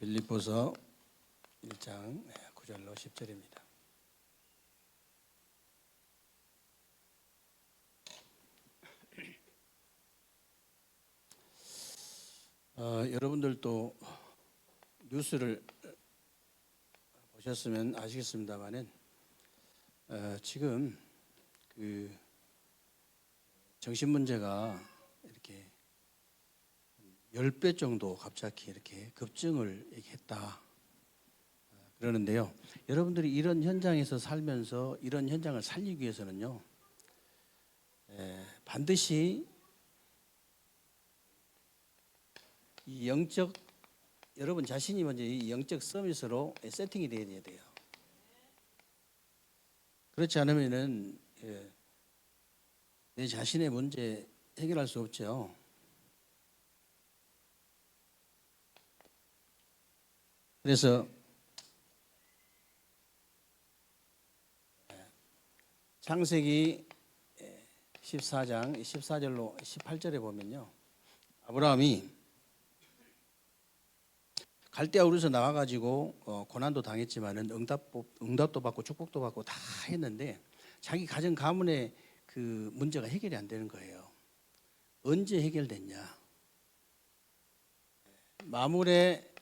빌립보서 1장 9절로 10절입니다. 여러분들도 뉴스를 보셨으면 아시겠습니다만은 지금 그 정신 문제가 이렇게 10배 정도 갑자기 이렇게 급증을 했다 그러는데요. 여러분들이 이런 현장에서 살면서 이런 현장을 살리기 위해서는요, 반드시 이 영적, 여러분 자신이 먼저 이 영적 서밋으로 세팅이 되어야 돼요. 그렇지 않으면은 내 자신의 문제 해결할 수 없죠. 그래서 창세기 14장 14절로 18절에 보면요, 아브라함이 갈대아 우르에서 나와가지고 고난도 당했지만은 응답도 받고 축복도 받고 다 했는데 자기 가정 가문의 그 문제가 해결이 안 되는 거예요. 언제 해결됐냐? 마물의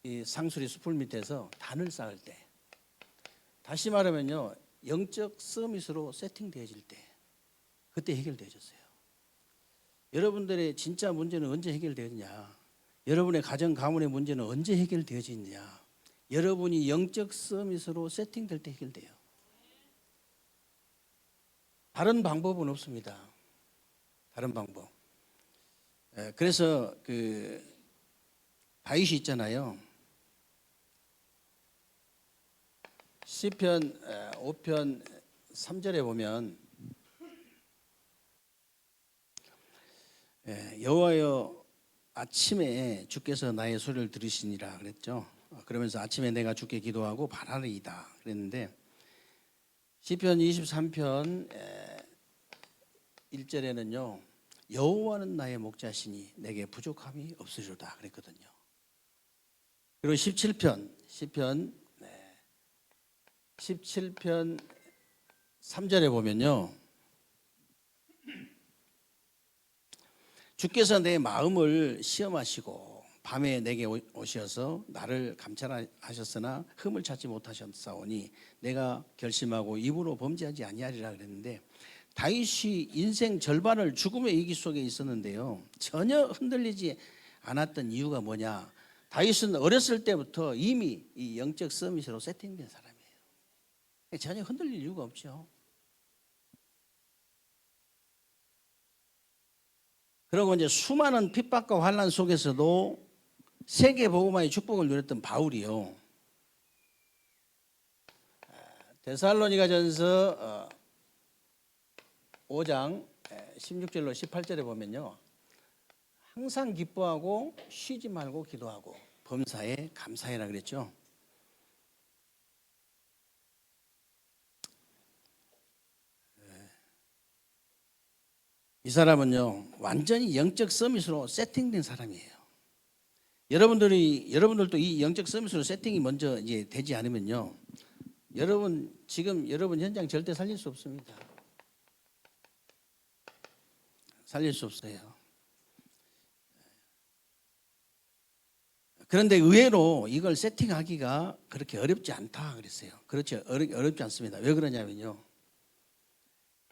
이 상수리 숲을 밑에서 단을 쌓을 때, 다시 말하면요, 영적 서밋으로 세팅되어질 때, 그때 해결되어졌어요. 여러분들의 진짜 문제는 언제 해결되었냐? 여러분의 가정 가문의 문제는 언제 해결되어지느냐? 여러분이 영적 서밋으로 세팅될 때 해결돼요. 다른 방법은 없습니다. 다른 방법. 그래서 그 다윗이 있잖아요. 시편 5편 3절에 보면 여호와여, 아침에 주께서 나의 소리를 들으시니라 그랬죠. 그러면서 아침에 내가 주께 기도하고 바라리이다 그랬는데, 시편 23편 1절에는요, 여호와는 나의 목자시니 내게 부족함이 없으리로다 그랬거든요. 그리고 17편 3절에 보면요, 주께서 내 마음을 시험하시고 밤에 내게 오셔서 나를 감찰하셨으나 흠을 찾지 못하셨사오니 내가 결심하고 입으로 범죄하지 아니하리라 그랬는데, 다윗이 인생 절반을 죽음의 위기 속에 있었는데요, 전혀 흔들리지 않았던 이유가 뭐냐? 다윗은 어렸을 때부터 이미 이 영적 서밋으로 세팅된 사람이에요. 전혀 흔들릴 이유가 없죠. 그리고 이제 수많은 핍박과 환난 속에서도 세계 복음화의 축복을 누렸던 바울이요, 데살로니가전서 5장 16절로 18절에 보면요, 항상 기뻐하고 쉬지 말고 기도하고 범사에 감사해라 그랬죠. 이 사람은요, 완전히 영적 서밋으로 세팅된 사람이에요. 여러분들도 이 영적 서밋으로 세팅이 먼저 이제 되지 않으면요, 지금 여러분 현장 절대 살릴 수 없습니다. 살릴 수 없어요. 그런데 의외로 이걸 세팅하기가 그렇게 어렵지 않다 그랬어요. 그렇죠. 어렵지 않습니다. 왜 그러냐면요,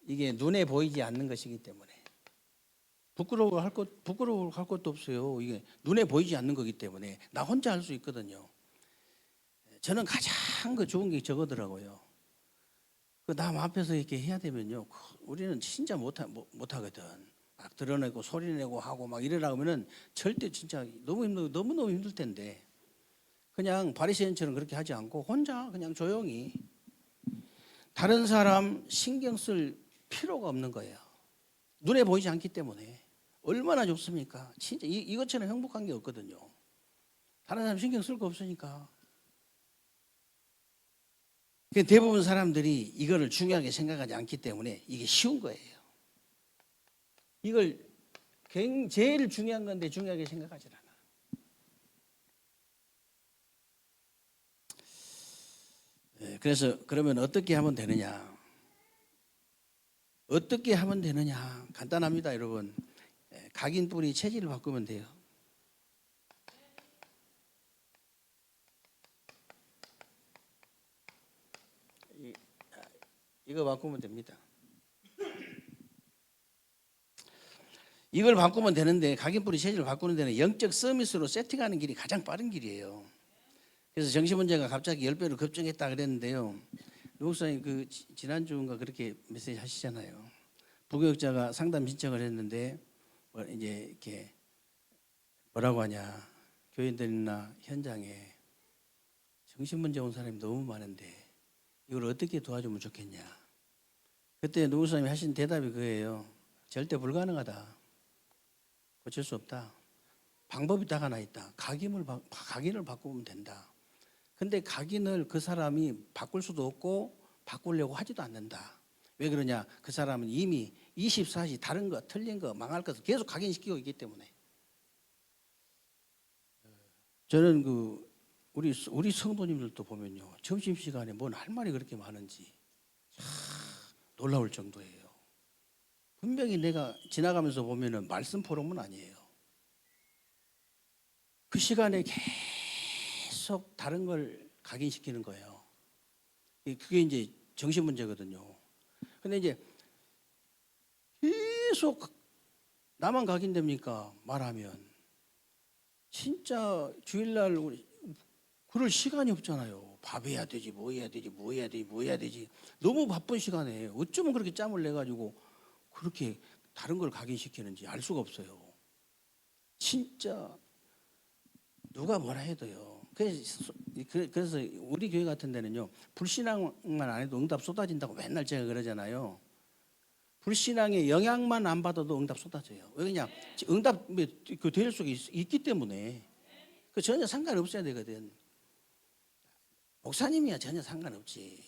이게 눈에 보이지 않는 것이기 때문에. 부끄러워할 것도 없어요. 이게 눈에 보이지 않는 거기 때문에 나 혼자 할 수 있거든요. 저는 가장 좋은 게 저거더라고요. 남 앞에서 이렇게 해야 되면요, 우리는 진짜 못하거든. 막 드러내고 소리내고 하고 막 이러려고 하면은 절대 진짜 너무너무 힘들 텐데, 그냥 바리새인처럼 그렇게 하지 않고 혼자 그냥 조용히, 다른 사람 신경 쓸 필요가 없는 거예요. 눈에 보이지 않기 때문에. 얼마나 좋습니까? 진짜 이것처럼 행복한 게 없거든요. 다른 사람 신경 쓸 거 없으니까. 대부분 사람들이 이거를 중요하게 생각하지 않기 때문에 이게 쉬운 거예요. 이걸 제일 중요한 건데 중요하게 생각하지 않아. 그래서 그러면 어떻게 하면 되느냐? 어떻게 하면 되느냐? 간단합니다, 여러분. 각인 뿌리 체질을 바꾸면 돼요. 이거 바꾸면 됩니다. 이걸 바꾸면 되는데 각인 뿌리 체질을 바꾸는 데는 영적 서밋으로 세팅하는 길이 가장 빠른 길이에요. 그래서 정신 문제가 갑자기 10배로 급증했다 그랬는데요. 노국사님 그 지난주인가 그렇게 메시지 하시잖아요. 부교육자가 상담 신청을 했는데 이제 이렇게 뭐라고 하냐, 교인들이나 현장에 정신 문제 온 사람이 너무 많은데 이걸 어떻게 도와주면 좋겠냐. 그때 노국사님이 하신 대답이 그거예요. 절대 불가능하다. 고칠 수 없다. 방법이 딱 하나 있다. 각인을 바꾸면 된다. 근데 각인을 그 사람이 바꿀 수도 없고 바꾸려고 하지도 않는다. 왜 그러냐? 그 사람은 이미 24시 다른 거, 틀린 거, 망할 것을 계속 각인시키고 있기 때문에. 저는 우리 성도님들도 보면요, 점심시간에 뭔 할 말이 그렇게 많은지 놀라울 정도예요. 분명히 내가 지나가면서 보면은 말씀 포럼은 아니에요. 그 시간에 계속 다른 걸 각인시키는 거예요. 그게 이제 정신 문제거든요. 근데 이제 계속 나만 각인됩니까? 말하면 진짜 주일날 우리 그럴 시간이 없잖아요. 밥 해야 되지, 뭐 해야 되지, 뭐 해야 되지, 뭐 해야 되지. 너무 바쁜 시간에 어쩌면 그렇게 짬을 내 가지고 그렇게 다른 걸 각인시키는지 알 수가 없어요. 진짜 누가 뭐라 해도요. 그래서 우리 교회 같은 데는요, 불신앙만 안 해도 응답 쏟아진다고 맨날 제가 그러잖아요. 불신앙의 영향만 안 받아도 응답 쏟아져요. 왜냐? 응답 그 대열 속에 있기 때문에 그 전혀 상관없어야 되거든. 목사님이야 전혀 상관없지.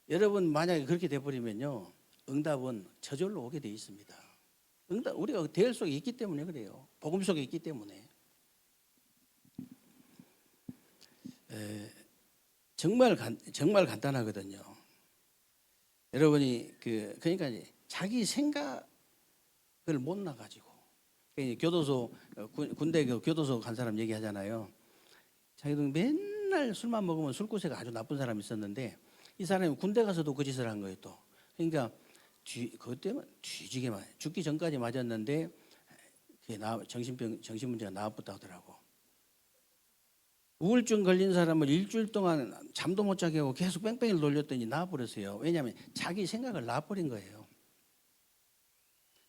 여러분 만약에 그렇게 돼버리면요, 응답은 저절로 오게 돼 있습니다. 응답 우리가 대열 속에 있기 때문에 그래요. 복음 속에 있기 때문에. 정말 간단하거든요. 여러분이 그러니까 자기 생각을 못 나가지고 교도소 군대 교도소 간 사람 얘기하잖아요. 자기도 맨날 술만 먹으면 술구세가 아주 나쁜 사람이 있었는데 이 사람이 군대 가서도 그 짓을 한 거예요 또. 그러니까 그것 때문에 뒤지게 죽기 전까지 맞았는데 그게 정신 문제가 나왔다 하더라고. 우울증 걸린 사람을 일주일 동안 잠도 못 자게 하고 계속 뺑뺑이를 돌렸더니 나와버렸어요. 왜냐하면 자기 생각을 놔버린 거예요.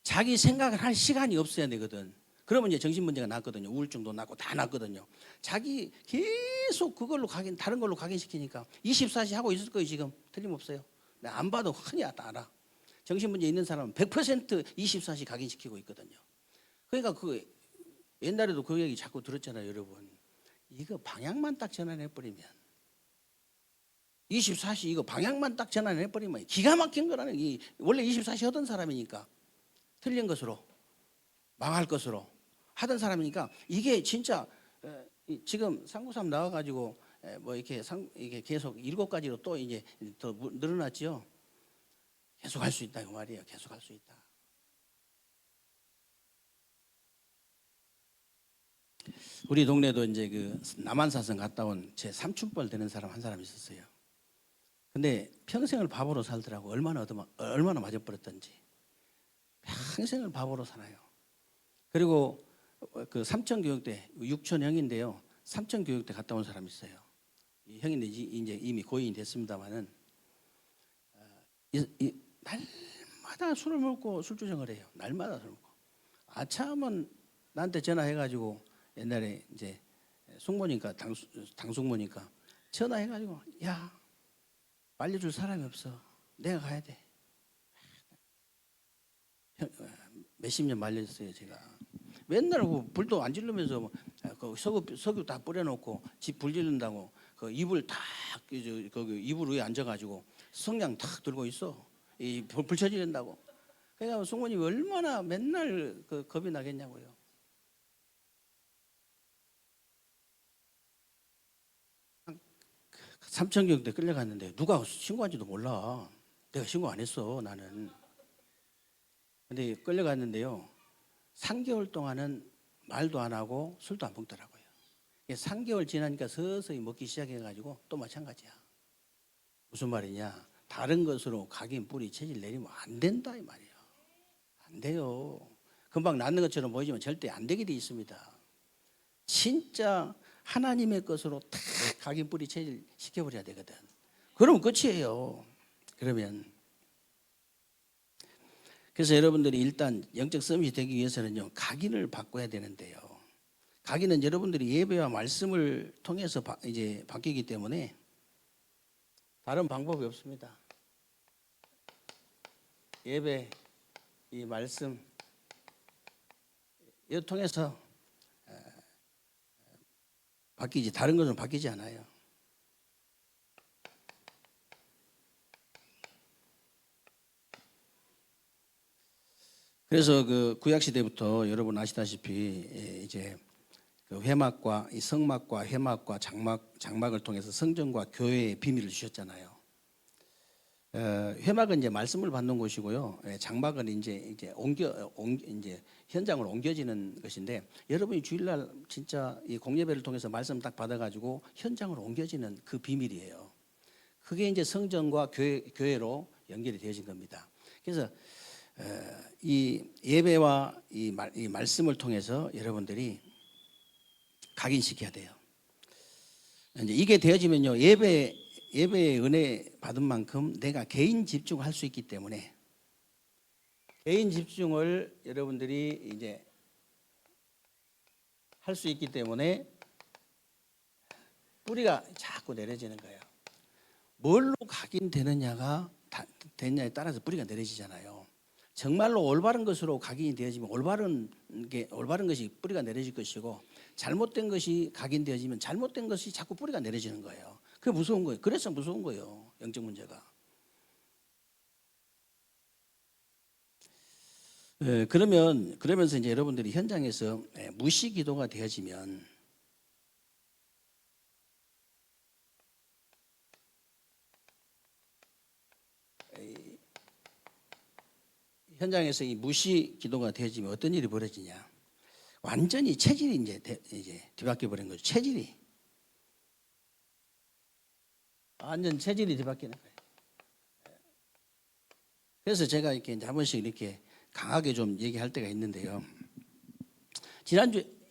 자기 생각을 할 시간이 없어야 되거든. 그러면 이제 정신 문제가 낫거든요. 우울증도 낫고 다 낫거든요. 자기 계속 그걸로 다른 걸로 각인시키니까 24시 하고 있을 거예요. 지금 틀림없어요. 안 봐도 흔히 알아. 정신 문제 있는 사람은 100% 24시 각인시키고 있거든요. 그러니까 옛날에도 그 얘기 자꾸 들었잖아요, 여러분. 이거 방향만 딱 전환해버리면 24시 이거 방향만 딱 전환해버리면 기가 막힌 거라는 원래 24시 하던 사람이니까 틀린 것으로 망할 것으로 하던 사람이니까 이게 진짜 지금 상구삼 나와가지고 뭐 이게 계속 7가지로 또 이제 더 늘어났죠. 계속 할 수 있다 그 말이에요. 계속 할 수 있다. 우리 동네도 이제 남한사선 갔다 온 제 삼촌뻘 되는 사람 한 사람 있었어요. 근데 평생을 바보로 살더라고. 얼마나 맞아버렸던지. 평생을 바보로 살아요. 그리고 그 삼천교육대 육촌형인데요. 삼천교육대 갔다 온 사람이 있어요. 이 형인데 이제 이미 고인이 됐습니다만은 날마다 술을 먹고 술주정을 해요. 날마다 술 먹고. 아차하면 나한테 전화해가지고 옛날에 이제 숙모니까 당숙모니까 전화해가지고 야 말려줄 사람이 없어. 내가 가야 돼. 몇십 년 말렸어요 제가. 맨날 불도 안 지르면서 석유 다 뿌려놓고 집 불 지른다고 이불 탁 거기 이불 위에 앉아가지고 성냥 탁 들고 있어. 불 쳐지는다고. 그러니까 숙모님이 얼마나 맨날 겁이 나겠냐고요. 삼천경대 끌려갔는데 누가 신고한지도 몰라. 내가 신고 안 했어, 나는. 근데 끌려갔는데요. 3개월 동안은 말도 안 하고 술도 안 먹더라고요. 3개월 지나니까 서서히 먹기 시작해가지고 또 마찬가지야. 무슨 말이냐? 다른 것으로 각인 뿌리 체질 내리면 안 된다 이 말이야. 안 돼요. 금방 낫는 것처럼 보이지만 절대 안 되게 돼 있습니다. 진짜 하나님의 것으로 탁 각인 뿌리 체질 시켜버려야 되거든. 그러면 끝이에요. 그래서 여러분들이 일단 영적 서밋이 되기 위해서는요, 각인을 바꿔야 되는데요. 각인은 여러분들이 예배와 말씀을 통해서 이제 바뀌기 때문에 다른 방법이 없습니다. 예배, 이 말씀 이걸 통해서 바뀌지, 다른 것은 바뀌지 않아요. 그래서 그 구약 시대부터 여러분 아시다시피 이제 그 회막과 이 성막과 회막과 장막을 통해서 성전과 교회의 비밀을 주셨잖아요. 회막은 이제 말씀을 받는 곳이고요. 장막은 이제 현장으로 옮겨지는 것인데, 여러분이 주일날 진짜 이 공예배를 통해서 말씀 딱 받아가지고 현장으로 옮겨지는 그 비밀이에요. 그게 이제 성전과 교회로 연결이 되어진 겁니다. 그래서 이 예배와 이 말씀을 통해서 여러분들이 각인시켜야 돼요. 이제 이게 되어지면요, 예배의 은혜 받은 만큼 내가 개인 집중할 수 있기 때문에, 개인 집중을 여러분들이 이제 할 수 있기 때문에 뿌리가 자꾸 내려지는 거예요. 뭘로 각인되느냐에 따라서 뿌리가 내려지잖아요. 정말로 올바른 것으로 각인이 되어지면 올바른 것이 뿌리가 내려질 것이고, 잘못된 것이 각인되어지면 잘못된 것이 자꾸 뿌리가 내려지는 거예요. 그게 무서운 거예요. 그래서 무서운 거예요, 영적 문제가. 그러면서 이제 여러분들이 현장에서 무시 기도가 되어지면, 현장에서 이 무시 기도가 되어지면 어떤 일이 벌어지냐? 완전히 체질이 이제 뒤바뀌어 버린 거죠. 체질이 완전 체질이 뒤바뀌는 거예요. 그래서 제가 이렇게 이제 한 번씩 이렇게 강하게 좀 얘기할 때가 있는데요.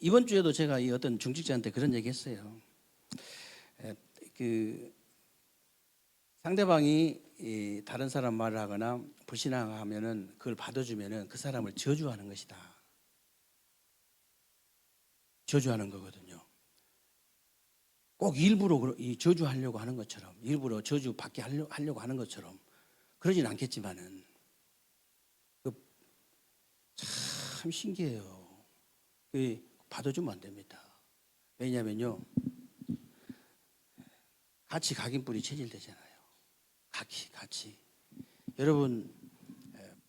이번 주에도 제가 이 어떤 중직자한테 그런 얘기했어요. 그 상대방이 다른 사람 말을 하거나 불신앙하면은 그걸 받아주면은 그 사람을 저주하는 것이다. 저주하는 거거든요. 꼭 일부러 이 저주하려고 하는 것처럼, 일부러 저주받게 하려고 하는 것처럼 그러진 않겠지만은 참 신기해요. 받아주면 안 됩니다. 왜냐면요, 같이 각인뿌리 체질되잖아요. 같이. 여러분,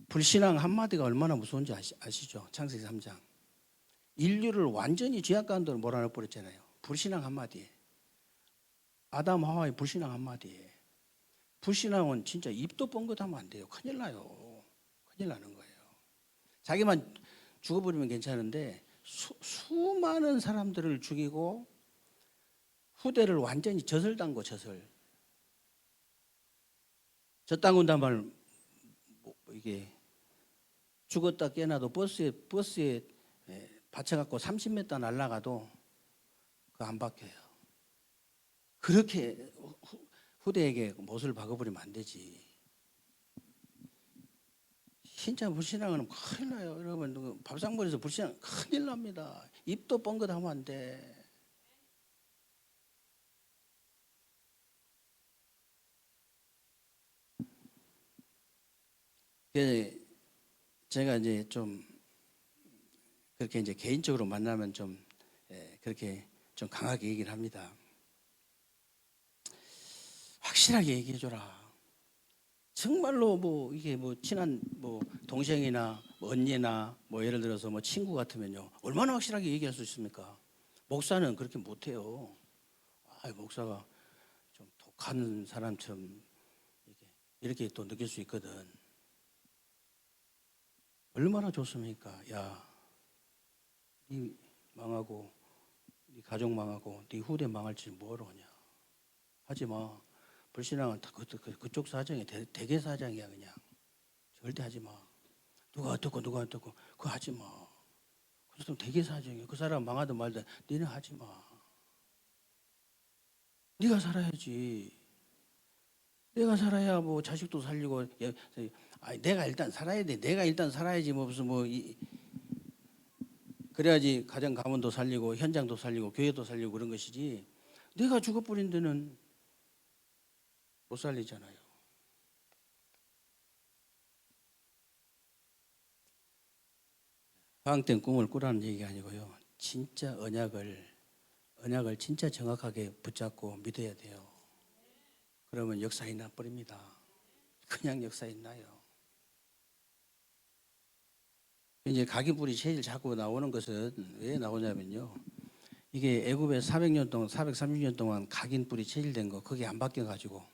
불신앙 한마디가 얼마나 무서운지 아시죠? 창세기 3장. 인류를 완전히 죄악 가운데로 몰아넣어 버렸잖아요. 불신앙 한마디에. 아담 하와의 불신앙 한마디에. 불신앙은 진짜 입도 뻥긋하면 안 돼요. 큰일 나요. 큰일 나는 거예요. 자기만 죽어버리면 괜찮은데 수많은 사람들을 죽이고 후대를 완전히 젖을 저땅 온단 말, 이게 죽었다 깨나도 버스에 받쳐갖고 30m 날아가도 그거 안 바뀌어요. 그렇게 후대에게 못을 박아버리면 안 되지. 진짜 불신앙은 큰일 나요. 여러분, 밥상머리에서 불신앙 큰일 납니다. 입도 뻥긋하면 안 돼. 제가 이제 좀 그렇게 이제 개인적으로 만나면 좀 그렇게 좀 강하게 얘기를 합니다. 확실하게 얘기해줘라. 정말로 뭐 이게 뭐 친한 뭐 동생이나 뭐 언니나 뭐 예를 들어서 뭐 친구 같으면요 얼마나 확실하게 얘기할 수 있습니까? 목사는 그렇게 못해요. 아, 목사가 좀 독한 사람처럼 이렇게 또 느낄 수 있거든. 얼마나 좋습니까? 야, 네 망하고 네 가족 망하고 네 후대 망할지 뭐하러 하냐. 하지 마. 불신앙은 다 그쪽 사정이 대개 사정이야 그냥. 절대 하지 마. 누가 어떻고 그거 하지 마. 그래서 대개 사정이야. 그 사람 망하든 말든 니는 하지 마. 네가 살아야지. 내가 살아야 뭐 자식도 살리고 내가 일단 살아야 돼. 내가 일단 살아야지 뭐 무슨 그래야지 가정 가문도 살리고 현장도 살리고 교회도 살리고 그런 것이지. 내가 죽어버린 데는 못 살리잖아요. 방학된 꿈을 꾸라는 얘기가 아니고요. 진짜 언약을 진짜 정확하게 붙잡고 믿어야 돼요. 그러면 역사에 나버립니다. 그냥 역사에 나요. 이제 각인불이 제일 자꾸 나오는 것은 왜 나오냐면요. 이게 애굽에 400년 동안 430년 동안 각인불이 체질된 거 그게 안 바뀌어 가지고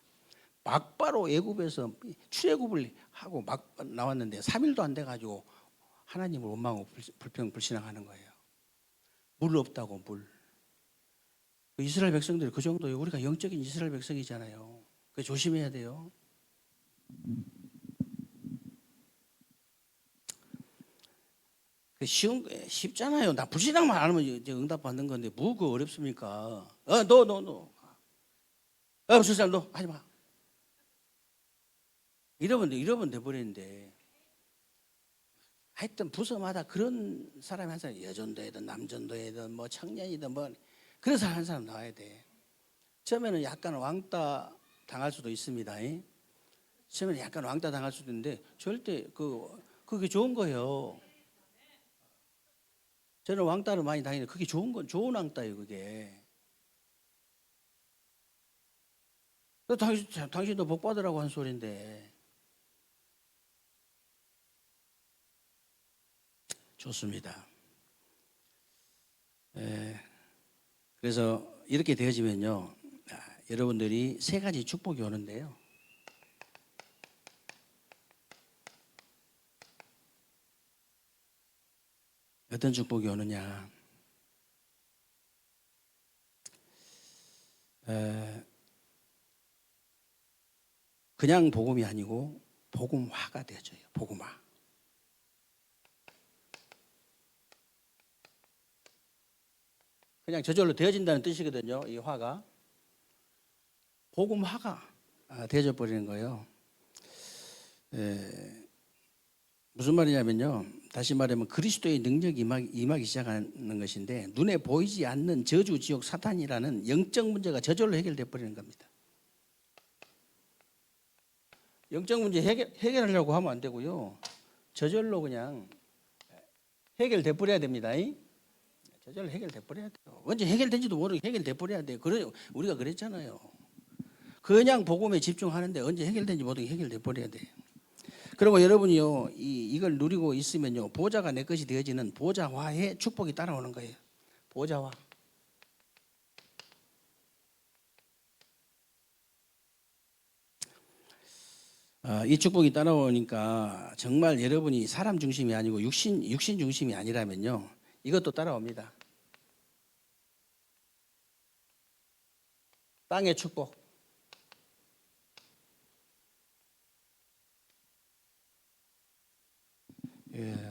막바로 애굽에서 출애굽을 하고 막 나왔는데 3일도 안 돼 가지고 하나님을 원망하고 불신앙하는 거예요. 물 없다고 물. 이스라엘 백성들이 그 정도예요. 우리가 영적인 이스라엘 백성이잖아요. 그 조심해야 돼요. 쉽잖아요. 나 불신앙만 안 하면 이제 응답 받는 건데 뭐가 어렵습니까? 너. 무슨 사람 너 하지 마. 이러면 돼버리는데. 하여튼 부서마다 그런 사람이 한 사람, 여전도이든 남전도이든 뭐 청년이든 뭐 그런 사람 한 사람 나와야 돼. 처음에는 약간 왕따 당할 수도 있습니다. 처음에는 약간 왕따 당할 수도 있는데 절대 그게 좋은 거예요. 저는 왕따를 많이 당했는데 그게 좋은 왕따예요. 그게. 당신도 복 받으라고 한 소리인데. 좋습니다. 그래서 이렇게 되어지면요, 여러분들이 세 가지 축복이 오는데요. 어떤 축복이 오느냐? 그냥 복음이 아니고 복음화가 되어져요. 복음화. 그냥 저절로 되어진다는 뜻이거든요. 이 화가 복음화가 되어져 버리는 거예요. 무슨 말이냐면요. 다시 말하면 그리스도의 능력이 임하기 시작하는 것인데 눈에 보이지 않는 저주, 지옥, 사탄이라는 영적 문제가 저절로 해결돼 버리는 겁니다. 영적 문제 해결하려고 하면 안 되고요. 저절로 그냥 해결돼 버려야 됩니다. 저절로 해결돼 버려야 돼요. 언제 해결된지도 모르게 해결돼 버려야 돼요. 우리가 그랬잖아요. 그냥 복음에 집중하는데 언제 해결된지 모르게 해결돼 버려야 돼요. 그리고 여러분이요, 이걸 누리고 있으면요, 보좌가 내 것이 되어지는 보좌화의 축복이 따라오는 거예요. 보좌화. 이 축복이 따라오니까 정말 여러분이 사람 중심이 아니고 육신 중심이 아니라면요, 이것도 따라옵니다. 땅의 축복.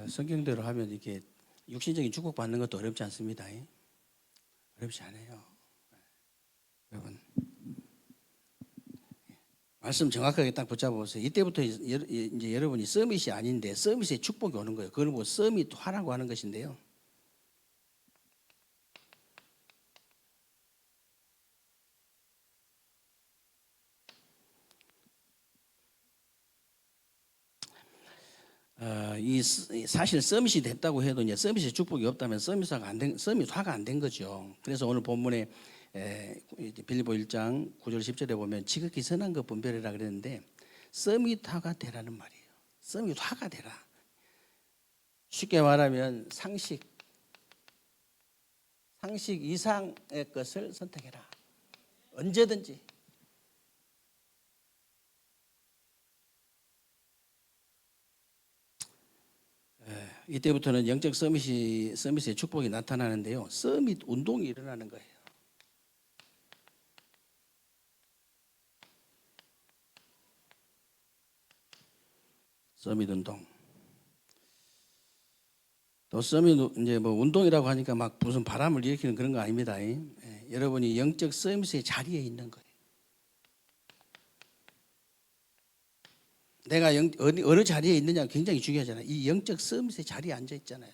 성경대로 하면 이렇게 육신적인 축복 받는 것도 어렵지 않습니다. 어렵지 않아요. 여러분, 말씀 정확하게 딱 붙잡아보세요. 이때부터 이제 여러분이 서밋이 아닌데 서밋의 축복이 오는 거예요. 그걸 보고 서밋화라고 하는 것인데요. 사실 서밋이 됐다고 해도 이제 서밋의 축복이 없다면 서밋화가 안 된 거죠. 그래서 오늘 본문에 빌립보 1장 9절 10절에 보면 지극히 선한 것 분별해라 그랬는데 서밋화가 되라는 말이에요. 서밋화가 되라. 쉽게 말하면 상식 이상의 것을 선택해라. 언제든지. 이때부터는 영적 서밋의 축복이 나타나는데요. 서밋 운동이 일어나는 거예요. 서밋 운동. 또 서밋 이제 뭐 운동이라고 하니까 막 무슨 바람을 일으키는 그런 거 아닙니다. 여러분이 영적 서밋의 자리에 있는 거예요. 내가 어느 자리에 있느냐가 굉장히 중요하잖아요. 이 영적 서밋의 자리에 앉아 있잖아요.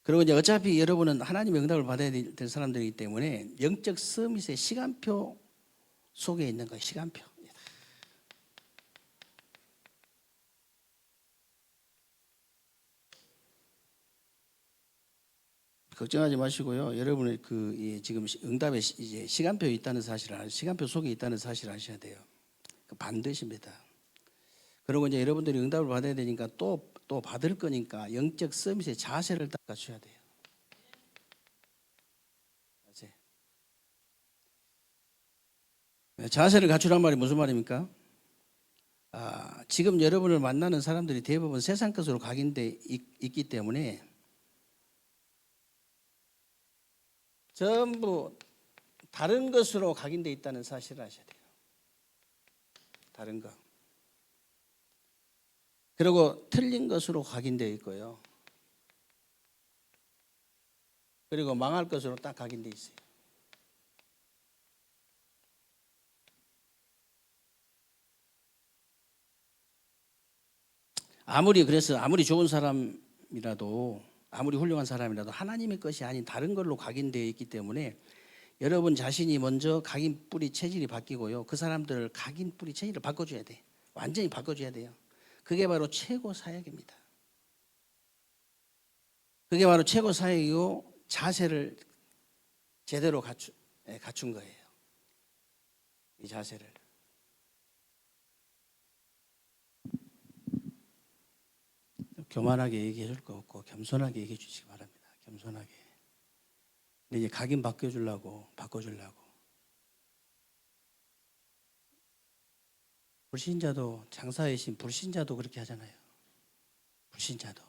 그리고 이제 어차피 여러분은 하나님의 응답을 받아야 될 사람들이기 때문에 영적 서밋의 시간표 속에 있는 거예요. 시간표. 걱정하지 마시고요. 여러분의 지금 응답의 이제 시간표에 있다는 사실을 시간표 속에 있다는 사실을 아셔야 돼요. 반드시입니다. 그리고 이제 여러분들이 응답을 받아야 되니까 또 받을 거니까 영적 서밋의 자세를 딱 갖춰야 돼요. 자세를 갖추란 말이 무슨 말입니까? 지금 여러분을 만나는 사람들이 대부분 세상 것으로 각인돼 있기 때문에 전부 다른 것으로 각인돼 있다는 사실을 아셔야 돼요. 다른 것. 그리고 틀린 것으로 각인되어 있고요. 그리고 망할 것으로 딱 각인되어 있어요. 아무리 좋은 사람이라도 아무리 훌륭한 사람이라도 하나님의 것이 아닌 다른 걸로 각인되어 있기 때문에 여러분 자신이 먼저 각인 뿌리 체질이 바뀌고요. 그 사람들을 각인 뿌리 체질을 바꿔줘야 돼. 완전히 바꿔줘야 돼요. 그게 바로 최고 사역입니다. 그게 바로 최고 사역이고 자세를 제대로 갖춘 거예요. 이 자세를. 교만하게 얘기해 줄 거 없고 겸손하게 얘기해 주시기 바랍니다. 겸손하게. 근데 이제 각인 바꿔주려고. 불신자도 장사의 신 불신자도 그렇게 하잖아요. 불신자도.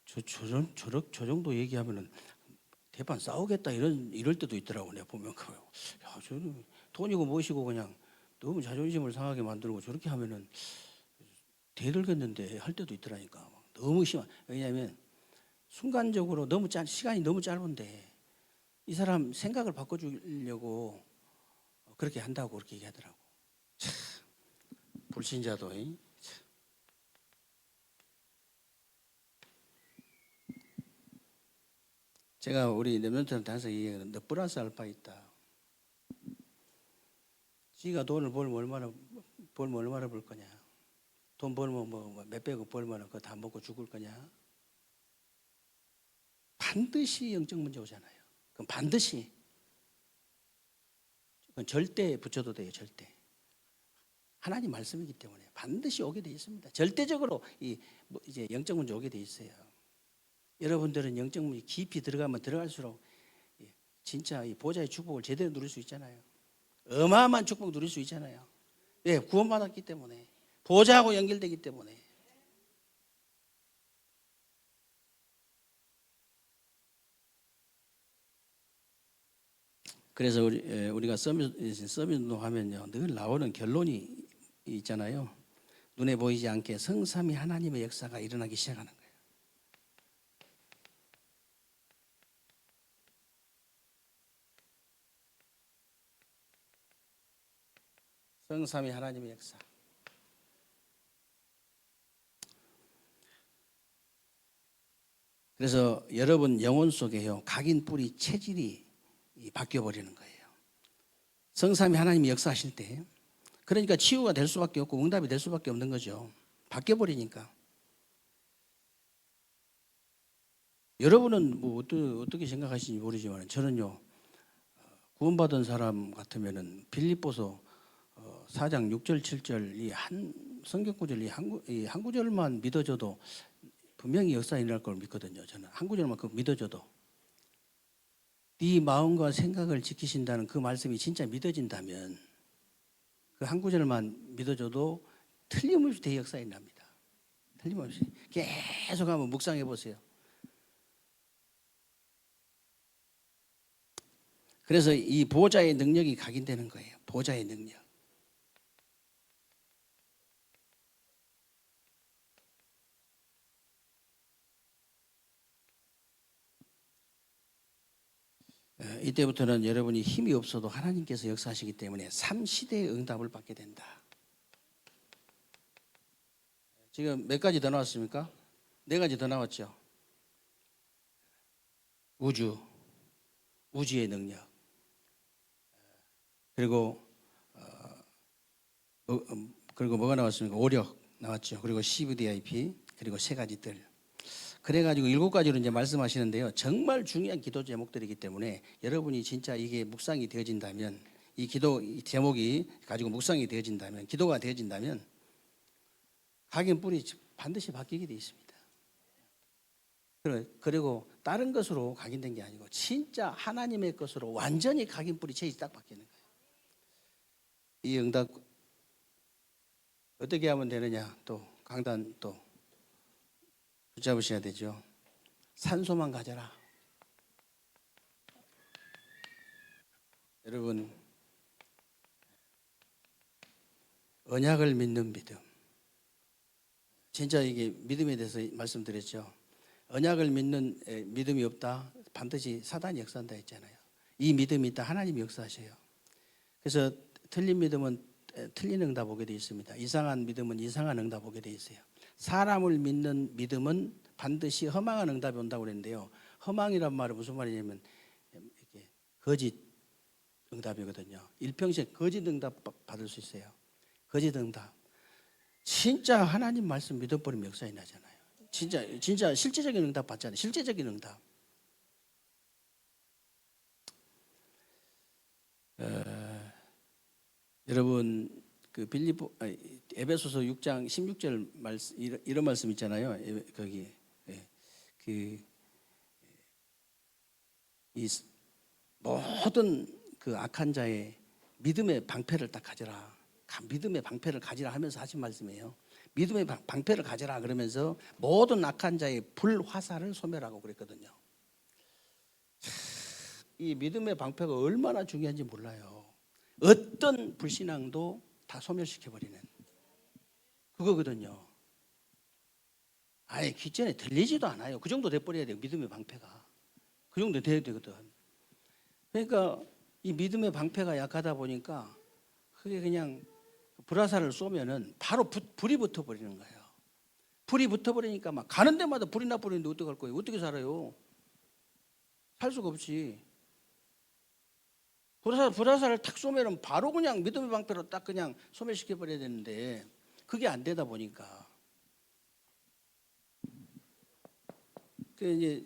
저 정도 얘기하면은 대판 싸우겠다 이럴 때도 있더라고. 내가 보면 야, 저는 돈이고 무엇이고 그냥 너무 자존심을 상하게 만들고 저렇게 하면은 대들겠는데 할 때도 있더라니까. 너무 심한. 왜냐하면 순간적으로 시간이 너무 짧은데 이 사람 생각을 바꿔주려고 그렇게 한다고 그렇게 얘기하더라고. 참, 불신자도. 제가 우리 렘넌트한테 항상 얘기해요. 너 플러스 알파 있다. 지가 돈을 벌면 얼마나 벌 거냐. 돈 벌면 뭐 몇백억 벌면 그거 다 먹고 죽을 거냐. 반드시 영적 문제 오잖아요. 그럼 반드시. 그건 절대 붙여도 돼요. 절대. 하나님 말씀이기 때문에 반드시 오게 돼 있습니다. 절대적으로 이제 영적 문제 오게 돼 있어요. 여러분들은 영적 문제 깊이 들어가면 들어갈수록 진짜 이 보좌의 축복을 제대로 누릴 수 있잖아요. 어마어마한 축복 누릴 수 있잖아요. 왜? 구원받았기 때문에. 보좌하고 연결되기 때문에. 그래서 우리가 서밋 운동하면요 늘 나오는 결론이 있잖아요. 눈에 보이지 않게 성삼위 하나님의 역사가 일어나기 시작하는 거예요. 성삼위 하나님의 역사. 그래서 여러분 영혼 속에요 각인 뿌리 체질이 바뀌어 버리는 거예요. 성삼위 하나님이 역사하실 때, 그러니까 치유가 될 수밖에 없고 응답이 될 수밖에 없는 거죠. 바뀌어 버리니까. 여러분은 뭐 어떻게 생각하시는지 모르지만 저는요, 구원받은 사람 같으면은 빌립보서 4장 6절 7절 이 한 성경 구절 이 한 구절만 믿어줘도 분명히 역사 일어날 걸 믿거든요. 저는 한 구절만 그 믿어줘도 네 마음과 생각을 지키신다는 그 말씀이 진짜 믿어진다면 그 한 구절만 믿어줘도 틀림없이 대역사 일어납니다. 틀림없이 계속 한번 묵상해 보세요. 그래서 이 보호자의 능력이 각인되는 거예요. 보호자의 능력. 이때부터는 여러분이 힘이 없어도 하나님께서 역사하시기 때문에 3시대의 응답을 받게 된다. 지금 몇 가지 더 나왔습니까? 4가지 더 나왔죠. 우주의 능력. 그리고 뭐가 나왔습니까? 오력 나왔죠. 그리고 CVDIP 그리고 3가지들. 그래가지고 7가지로 이제 말씀하시는데요. 정말 중요한 기도 제목들이기 때문에 여러분이 진짜 이게 묵상이 되어진다면 이 기도 제목이 가지고 묵상이 되어진다면 기도가 되어진다면 각인 뿔이 반드시 바뀌게 되어 있습니다. 그리고 다른 것으로 각인된 게 아니고 진짜 하나님의 것으로 완전히 각인 뿔이 체질이 딱 바뀌는 거예요. 이 응답 어떻게 하면 되느냐? 또 강단 또 붙잡으셔야 되죠. 산소만 가져라. 여러분, 언약을 믿는 믿음. 진짜 이게 믿음에 대해서 말씀드렸죠. 언약을 믿는 믿음이 없다. 반드시 사단이 역사한다 했잖아요. 이 믿음이 있다. 하나님이 역사하셔요. 그래서 틀린 믿음은 틀린 응답 오게 되어 있습니다. 이상한 믿음은 이상한 응답 오게 되어 있어요. 사람을 믿는 믿음은 반드시 허망한 응답이 온다고 그랬는데요. 허망이란 말은 무슨 말이냐면 이렇게 거짓 응답이거든요. 일평생 거짓 응답 받을 수 있어요. 거짓 응답. 진짜 하나님 말씀 믿어버리면 역사에 나잖아요. 진짜 실제적인 응답 받잖아요. 실제적인 응답. 여러분 그 에베소서 6장 16절 말씀 이런 말씀 있잖아요. 거기 이 모든 그 악한 자의 믿음의 방패를 딱 가져라. 믿음의 방패를 가지라 하면서 하신 말씀이에요. 믿음의 방패를 가져라 그러면서 모든 악한 자의 불화살을 소멸하고 그랬거든요. 이 믿음의 방패가 얼마나 중요한지 몰라요. 어떤 불신앙도 다 소멸시켜버리는 그거거든요. 아예 귀전에 들리지도 않아요. 그 정도 돼버려야 돼요. 믿음의 방패가. 그 정도 돼야 되거든. 그러니까 이 믿음의 방패가 약하다 보니까 그게 그냥 불화살을 쏘면은 바로 불이 붙어버리는 거예요. 불이 붙어버리니까 막 가는 데마다 불이 나버리는데 어떡할 거예요? 어떻게 살아요? 살 수가 없지. 불화살을 탁 쏘면은 바로 그냥 믿음의 방패로 딱 그냥 소멸시켜버려야 되는데 그게 안 되다 보니까 그 이제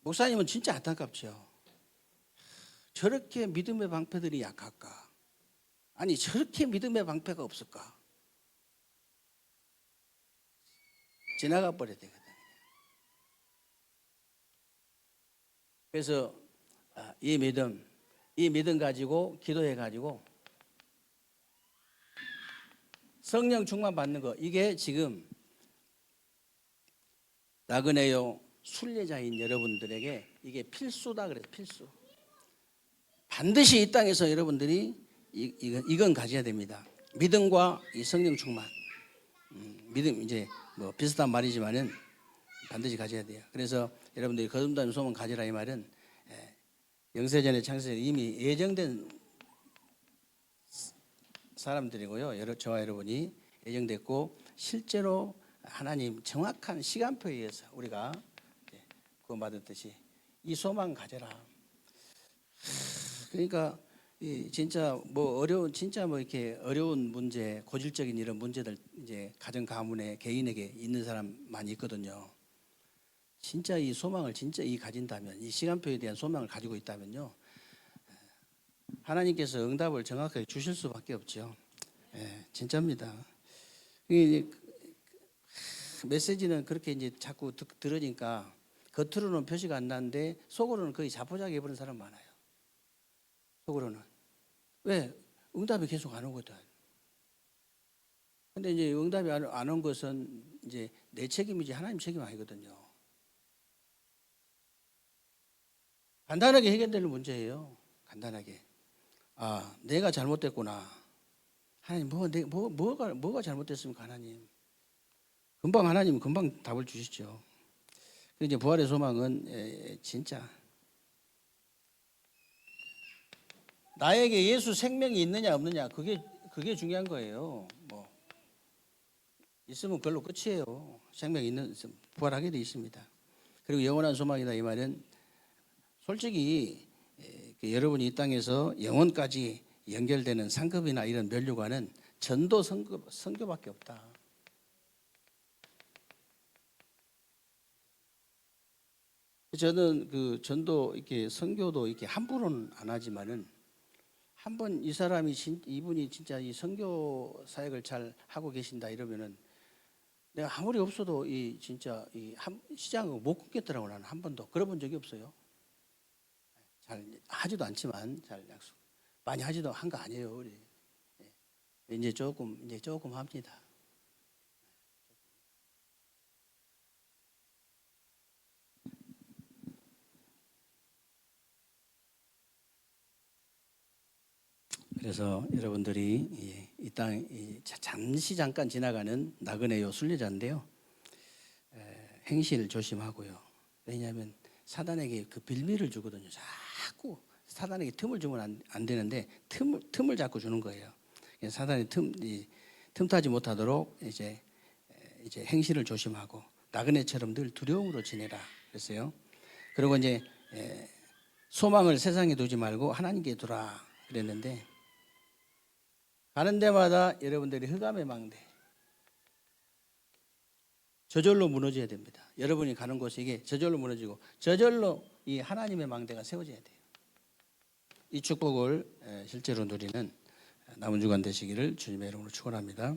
목사님은 진짜 안타깝죠. 저렇게 믿음의 방패들이 약할까? 아니 저렇게 믿음의 방패가 없을까? 지나가 버려야 되거든. 그래서 이 믿음 가지고 기도해 가지고 성령 충만 받는 거 이게 지금 나그네요 순례자인 여러분들에게 이게 필수다 그래서 필수. 반드시 이 땅에서 여러분들이 이건 가져야 됩니다. 믿음과 이 성령 충만. 믿음 이제 뭐 비슷한 말이지만은 반드시 가져야 돼요. 그래서 여러분들이 거듭난 소망 가지라 이 말은 영세전의 창세에 이미 예정된 사람들이고요. 저와 여러분이 예정됐고 실제로 하나님 정확한 시간표에 의해서 우리가 구원받았듯이 이 소망 가져라. 그러니까 진짜 뭐 이렇게 어려운 문제, 고질적인 이런 문제들 이제 가정 가문에 개인에게 있는 사람 많이 있거든요. 진짜 이 소망을 진짜 가진다면, 이 시간표에 대한 소망을 가지고 있다면요, 하나님께서 응답을 정확하게 주실 수밖에 없죠. 예, 진짜입니다. 이 메시지는 그렇게 이제 자꾸 들으니까 겉으로는 표시가 안 나는데 속으로는 거의 자포자기해 버린 사람 많아요. 속으로는 왜 응답이 계속 안 오거든. 근데 이제 응답이 안 온 것은 이제 내 책임이지 하나님 책임 아니거든요. 간단하게 해결되는 문제예요. 간단하게. 아, 내가 잘못됐구나. 하나님, 뭐가 잘못됐습니까, 하나님? 하나님은 금방 답을 주시죠. 이제 부활의 소망은 진짜 나에게 예수 생명이 있느냐 없느냐 그게 중요한 거예요. 뭐 있으면 그걸로 끝이에요. 생명이 있는 부활하게 돼 있습니다. 그리고 영원한 소망이다 이 말은 솔직히 여러분이 이 땅에서 영원까지 연결되는 상급이나 이런 면류관은 전도 선교밖에 없다. 저는 그 전도 이렇게 선교도 이렇게 함부로는 안 하지만은 한번 이 사람이 이분이 진짜 이 선교 사역을 잘 하고 계신다 이러면은 내가 아무리 없어도 이 진짜 이 시장을 못 끊겠더라고. 나는 한 번도 그래 본 적이 없어요. 잘 하지도 않지만 잘 약속 많이 하지도 한 거 아니에요. 우리 이제 조금 합니다. 그래서 여러분들이 이 땅 잠시 잠깐 지나가는 나그네요 순례자인데요. 행실 조심하고요. 왜냐하면 사단에게 그 빌미를 주거든요. 자꾸 사단에게 틈을 주면 안 되는데 틈을 자꾸 주는 거예요. 사단이 틈타지 못하도록 이제 행실을 조심하고 나그네처럼 늘 두려움으로 지내라 그랬어요. 그리고 이제 소망을 세상에 두지 말고 하나님께 두라 그랬는데 가는 데마다 여러분들이 흑암의 망대 저절로 무너져야 됩니다. 여러분이 가는 곳이 이게 저절로 무너지고 저절로 이 하나님의 망대가 세워져야 돼요. 이 축복을 실제로 누리는 남은 주간 되시기를 주님의 이름으로 축원합니다.